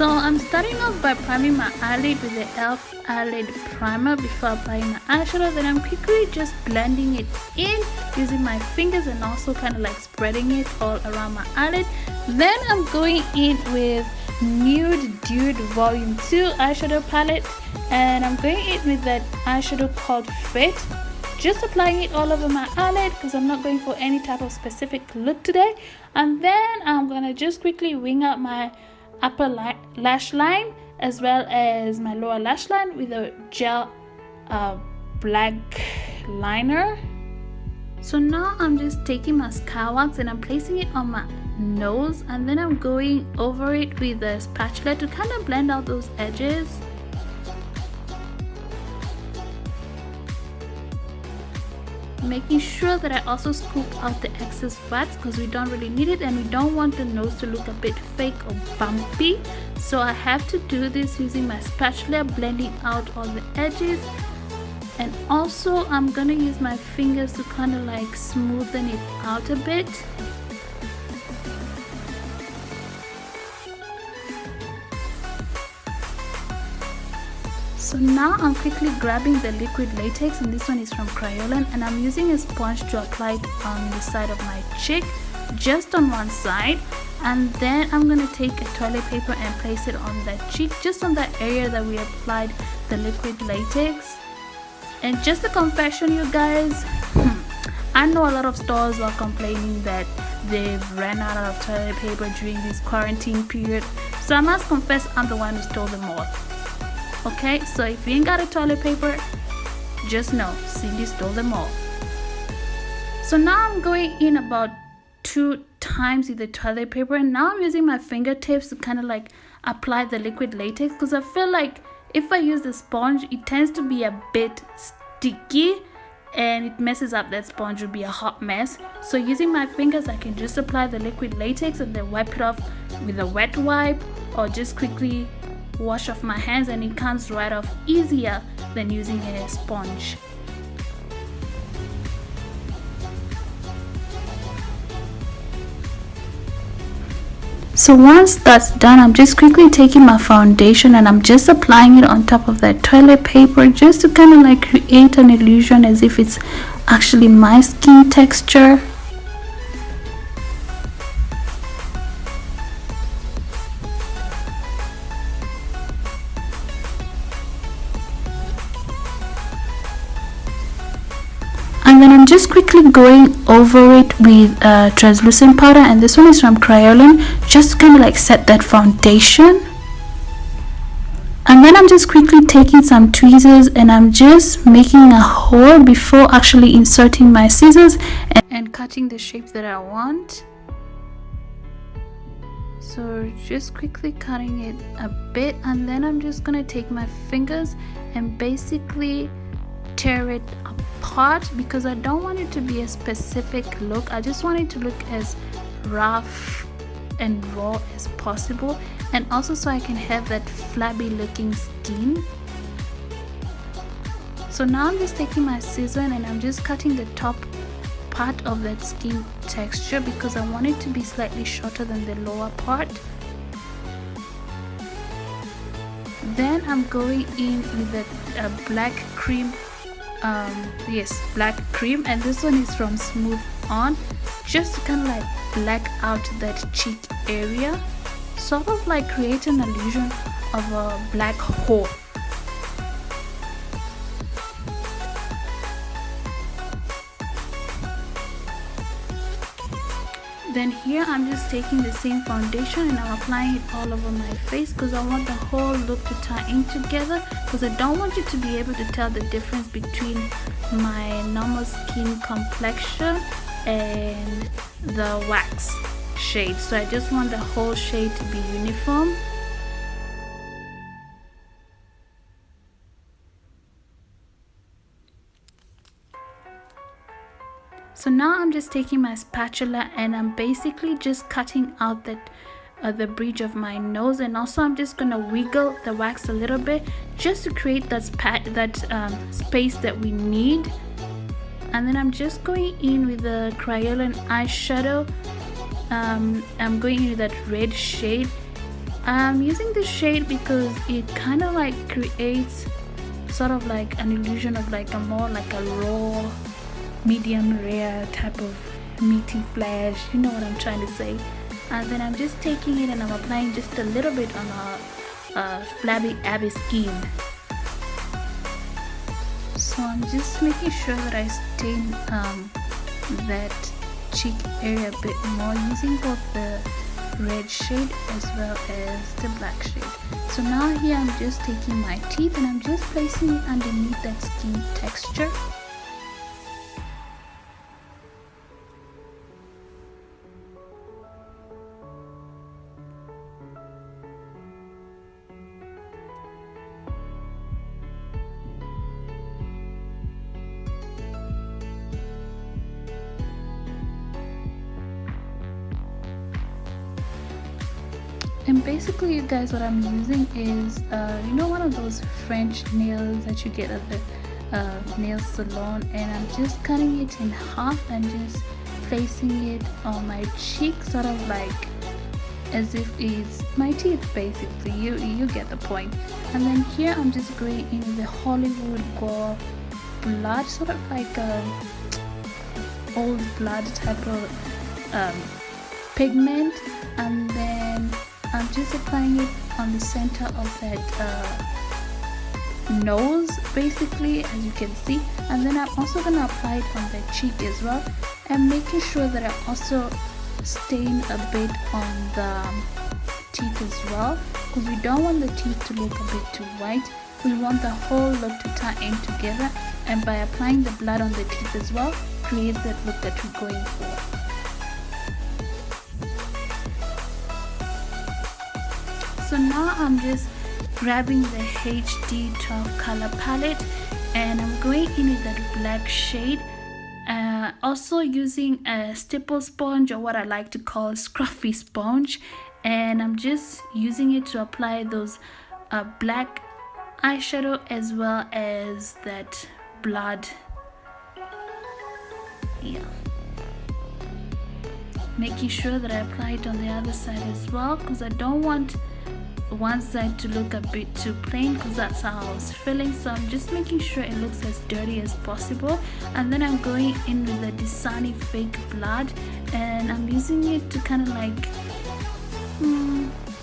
So I'm starting off by priming my eyelid with the e.l.f. Eyelid Primer before applying my eyeshadow. Then I'm quickly just blending it in using my fingers and also kind of like spreading it all around my eyelid. Then I'm going in with Nude Volume 2 eyeshadow palette, and I'm going in with that eyeshadow called Fit. Just applying it all over my eyelid because I'm not going for any type of specific look today. And then I'm gonna just quickly wing out my upper lash line as well as my lower lash line with a gel black liner. So now I'm just taking my sky wax and I'm placing it on my nose, and then I'm going over it with a spatula to kind of blend out those edges. Making sure that I also scoop out the excess wax because we don't really need it and we don't want the nose to look a bit fake or bumpy. So I have to do this using my spatula, blending out all the edges. And also I'm gonna use my fingers to kind of like smoothen it out a bit. So now I'm quickly grabbing the liquid latex, and this one is from Kryolan, and I'm using a sponge to apply it on the side of my cheek, just on one side. And then I'm going to take a toilet paper and place it on that cheek, just on that area that we applied the liquid latex. And just a confession, you guys, I know a lot of stores are complaining that they've ran out of toilet paper during this quarantine period. So I must confess, I'm the one who stole them all. Okay, so if you ain't got a toilet paper, just know Cindy stole them all. So now I'm going in about 2 times with the toilet paper, and now I'm using my fingertips to kind of like apply the liquid latex because I feel like if I use the sponge, it tends to be a bit sticky and it messes up. That sponge would be a hot mess. So using my fingers, I can just apply the liquid latex and then wipe it off with a wet wipe, or just quickly wash off my hands, and it comes right off easier than using a sponge. So once that's done, I'm just quickly taking my foundation and I'm just applying it on top of that toilet paper, just to kind of like create an illusion as if it's actually my skin texture. And then I'm just quickly going over it with translucent powder, and this one is from Kryolan, just to kind of like set that foundation. And then I'm just quickly taking some tweezers and I'm just making a hole before actually inserting my scissors and cutting the shape that I want. So just quickly cutting it a bit, and then I'm just gonna take my fingers and basically tear it apart because I don't want it to be a specific look. I just want it to look as rough and raw as possible, and also so I can have that flabby looking skin. So now I'm just taking my scissor and I'm just cutting the top part of that skin texture because I want it to be slightly shorter than the lower part. Then I'm going in with a black cream, black cream, and this one is from Smooth On, just to kind of like black out that cheek area, sort of like create an illusion of a black hole. Then here I'm just taking the same foundation and I'm applying it all over my face because I want the whole look to tie in together, because I don't want you to be able to tell the difference between my normal skin complexion and the wax shade. So I just want the whole shade to be uniform. So now I'm just taking my spatula and I'm basically just cutting out that the bridge of my nose, and also I'm just gonna wiggle the wax a little bit just to create that space that we need. And then I'm just going in with the Kryolan eyeshadow. I'm going in with that red shade, I'm using this shade because it kind of like creates sort of like an illusion of like a more like a raw, medium rare type of meaty flash, you know what I'm trying to say. And then I'm just taking it and I'm applying just a little bit on a flabby Abby skin. So I'm just making sure that I stain that cheek area a bit more using both the red shade as well as the black shade. So now here I'm just taking my teeth and I'm just placing it underneath that skin texture. And basically, you guys, what I'm using is you know, one of those French nails that you get at the nail salon, and I'm just cutting it in half and just placing it on my cheek, sort of like as if it's my teeth. Basically, you get the point. And then here I'm just going in the Hollywood Gore blood, sort of like a old blood type of pigment, and then I'm just applying it on the center of that nose, basically, as you can see. And then I'm also going to apply it on the cheek as well, and making sure that I also stain a bit on the teeth as well, because we don't want the teeth to look a bit too white. We want the whole look to tie in together, and by applying the blood on the teeth as well, create that look that we're going for. So now I'm just grabbing the HD 12 color palette and I'm going in with that black shade, also using a stipple sponge, or what I like to call a scruffy sponge, and I'm just using it to apply those black eyeshadow as well as that blood. Yeah, making sure that I apply it on the other side as well, because I don't want one side to look a bit too plain, because that's how I was feeling. So I'm just making sure it looks as dirty as possible. And then I'm going in with the Disani fake blood, and I'm using it to kind of like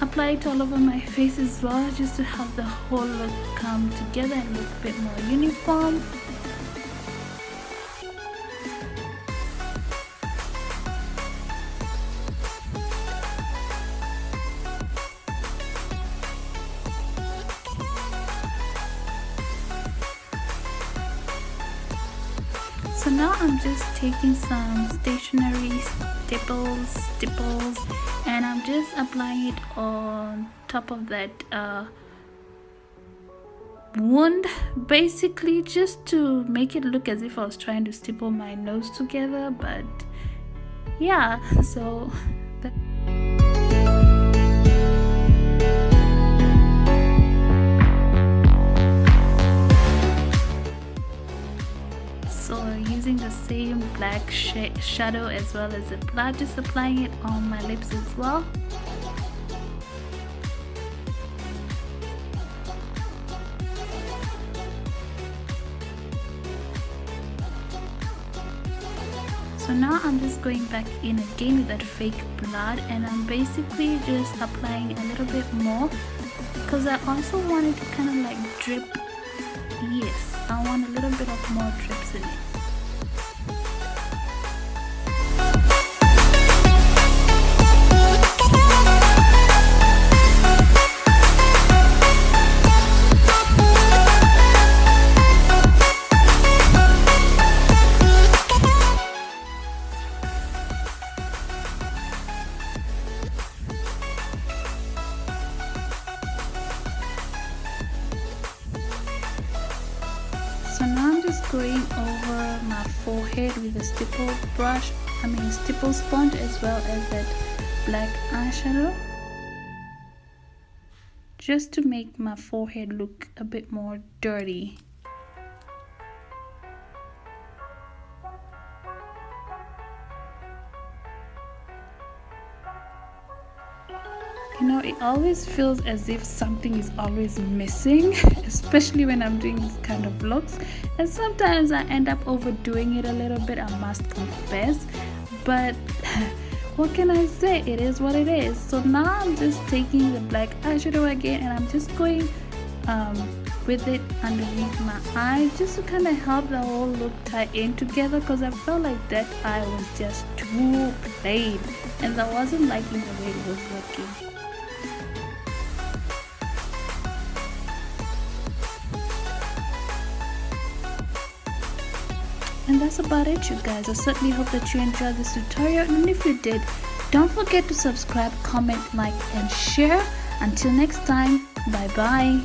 apply it all over my face as well, just to have the whole look come together and look a bit more uniform. So now I'm just taking some stationery staples, and I'm just applying it on top of that wound, basically, just to make it look as if I was trying to staple my nose together. But yeah, so using the same black shadow as well as the blood, just applying it on my lips as well. So now I'm just going back in again with that fake blood, and I'm basically just applying a little bit more, because I also want it to kind of like drip. Yes, I want a little bit of more drips in it. So now I'm just going over my forehead with a stipple sponge as well as that black eyeshadow, just to make my forehead look a bit more dirty. You know, it always feels as if something is always missing, especially when I'm doing this kind of looks. And sometimes I end up overdoing it a little bit, I must confess. But what can I say? It is what it is. So now I'm just taking the black eyeshadow again, and I'm just going with it underneath my eye, just to kind of help the whole look tie in together, because I felt like that eye was just too plain and I wasn't liking the way it was looking. And that's about it, you guys. I certainly hope that you enjoyed this tutorial, and if you did, don't forget to subscribe, comment, like and share. Until next time, bye bye.